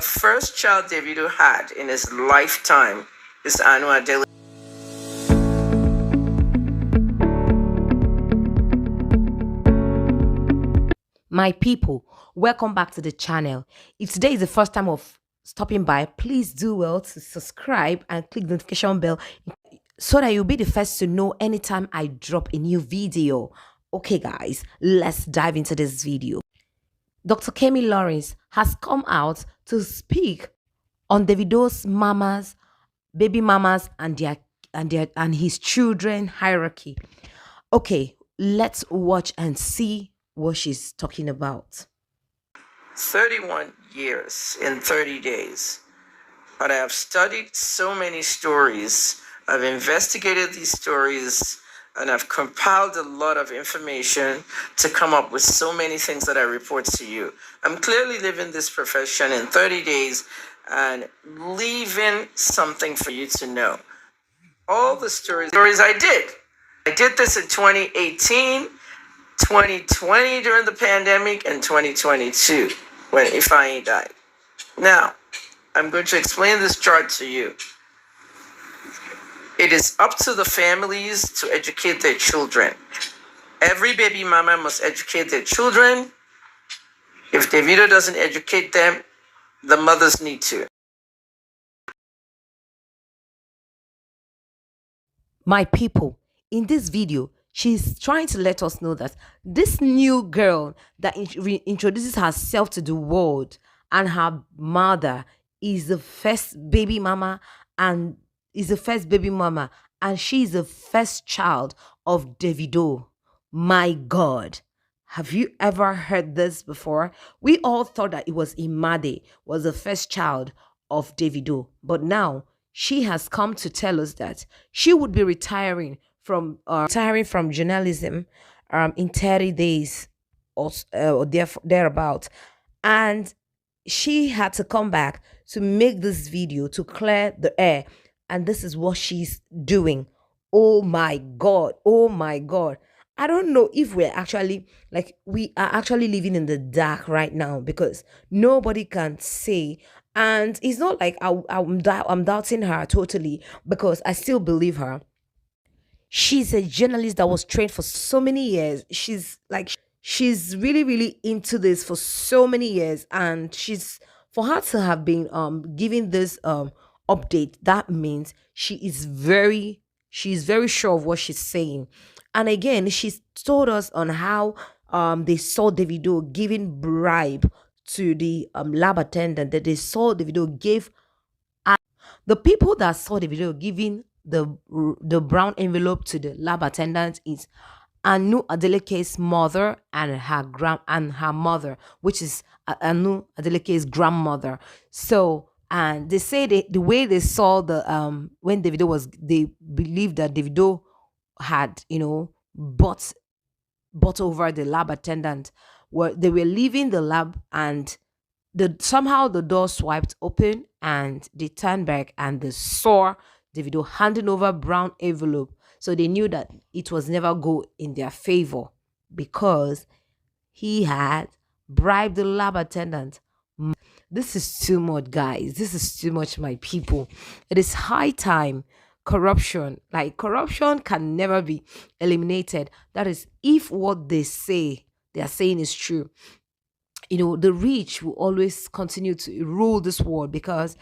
first child Davido had in his lifetime is Anu Adele. My people, welcome back to the channel. If today is the first time of stopping by, please do well to subscribe and click the notification bell so that you'll be the first to know anytime I drop a new video. Okay guys, let's dive into this video. Dr. Kemi Lawrence has come out to speak on Davido's mamas, baby mamas, and his children hierarchy. Okay, let's watch and see what she's talking about. 31 years in 30 days. But I have studied so many stories. I've investigated these stories and I've compiled a lot of information to come up with so many things that I report to you. I'm clearly living this profession in 30 days and leaving something for you to know. All the stories I did. I did this in 2018, 2020 during the pandemic, and 2022 when Ifeanyi died. Now, I'm going to explain this chart to you. It is up to the families to educate their children. Every baby mama must educate their children. If Davido doesn't educate them, the mothers need to. My people, in this video, she's trying to let us know that this new girl that introduces herself to the world and her mother is the first baby mama and she's the first child of Davido. My God. Have you ever heard this before? We all thought that it was Imade was the first child of Davido, but now she has come to tell us that she would be retiring from journalism in 30 days or thereabout, and she had to come back to make this video to clear the air, and this is what she's doing. Oh my God, oh my God. I don't know if we are actually living in the dark right now, because nobody can say. And it's not like I'm doubting her totally, because I still believe her. She's a journalist that was trained for so many years. She's really, really into this for so many years. And for her to have been giving this update, that means she's very sure of what she's saying. And again, she's told us on how they saw Davido giving bribe to the lab attendant, that they saw Davido gave the people that saw the video giving the brown envelope to the lab attendant is Anu Adeleke's mother and her mother, which is Anu Adeleke's grandmother. So, and they say the way they saw the when Davido was, they believed that Davido had bought over the lab attendant, where they were leaving the lab, and somehow the door swiped open and they turned back and they saw Davido handing over brown envelope. So they knew that it was never go in their favor, because he had bribed the lab attendant. This is too much, guys. This is too much, my people. It is high time. Corruption can never be eliminated. That is, if what they are saying is true. The rich will always continue to rule this world, because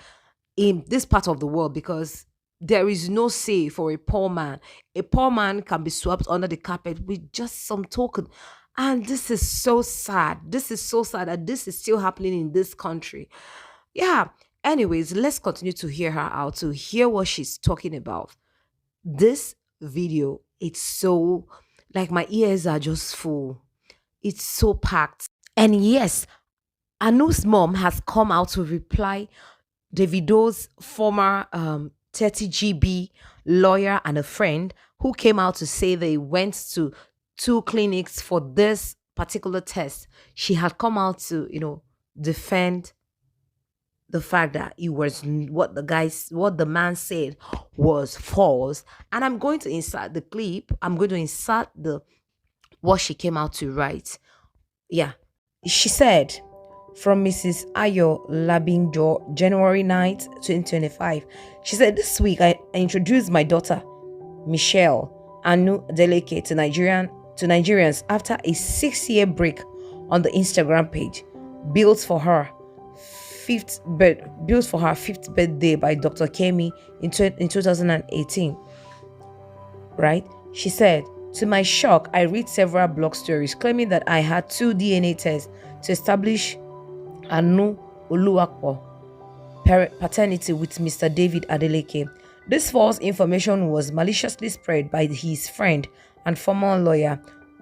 in this part of the world, because there is no say for a poor man. A poor man can be swept under the carpet with just some token. And this is so sad. This is so sad that this is still happening in this country. Yeah. Anyways, let's continue to hear her out, to hear what she's talking about. This video, it's so, like, my ears are just full. It's so packed. And yes, Anu's mom has come out to reply Davido's former 30GB lawyer and a friend, who came out to say they went to 2 clinics for this particular test. She had come out to, defend the fact that it was what the man said was false. And I'm going to insert the clip. I'm going to insert what she came out to write. Yeah. She said, from Mrs. Ayo Labindo, January 9th, 2025. She said, "This week I introduced my daughter, Michelle Anu Deleke, to Nigerians after a 6-year break on the Instagram page built for her fifth birthday by Dr. Kemi in 2018, right?" She said, "To my shock, I read several blog stories claiming that I had two DNA tests to establish Anu Oluwapo paternity with Mr. David Adeleke. This false information was maliciously spread by his friend and former lawyer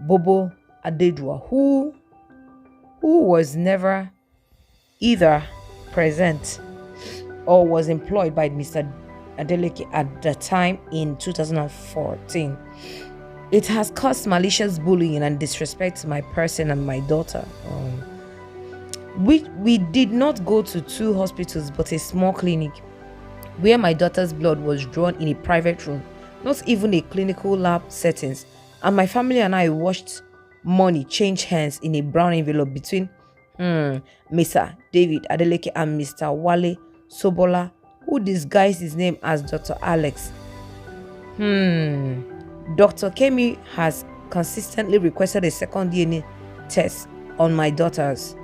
Bobo Adedwa, who was never either present or was employed by Mr. Adeleke at the time in 2014. It has caused malicious bullying and disrespect to my person and my daughter. We did not go to two hospitals but a small clinic where my daughter's blood was drawn in a private room, not even a clinical lab settings. And my family and I watched money change hands in a brown envelope between Mr. David Adeleke and Mr. Wale Sobola, who disguised his name as Dr. Alex. Dr. Kemi has consistently requested a second DNA test on my daughter's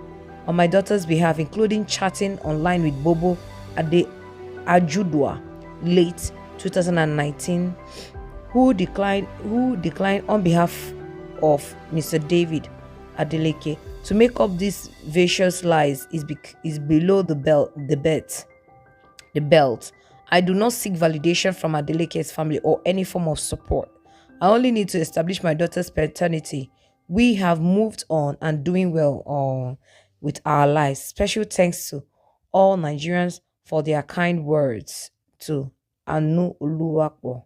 behalf, including chatting online with Bobo Ade Ajudwa late 2019, who declined on behalf of Mr. David Adeleke. To make up these vicious lies is below the belt. I do not seek validation from Adeleke's family or any form of support. I only need to establish my daughter's paternity. We have moved on and doing well with our lives. Special thanks to all Nigerians for their kind words to Anu Uluwakbo.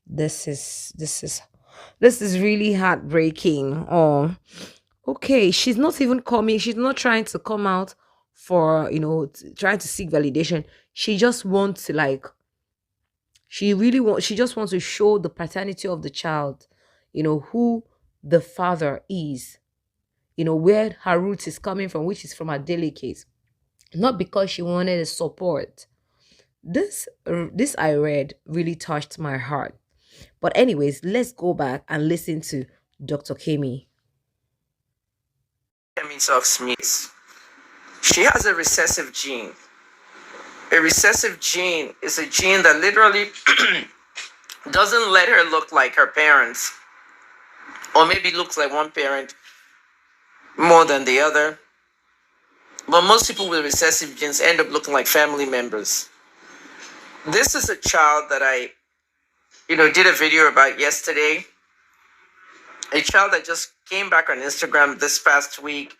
This is really heartbreaking. Oh, okay. She's not even coming. She's not trying to come out for trying to seek validation. She just wants to she just wants to show the paternity of the child, who the father is, where her roots is coming from, which is from her delicate, not because she wanted the support. This I read really touched my heart. But anyways, let's go back and listen to Dr. Kemi. Kemi Smith. She has a recessive gene. A recessive gene is a gene that literally doesn't let her look like her parents, or maybe looks like one parent more than the other. But most people with recessive genes end up looking like family members. This is a child that I, did a video about yesterday. A child that just came back on Instagram this past week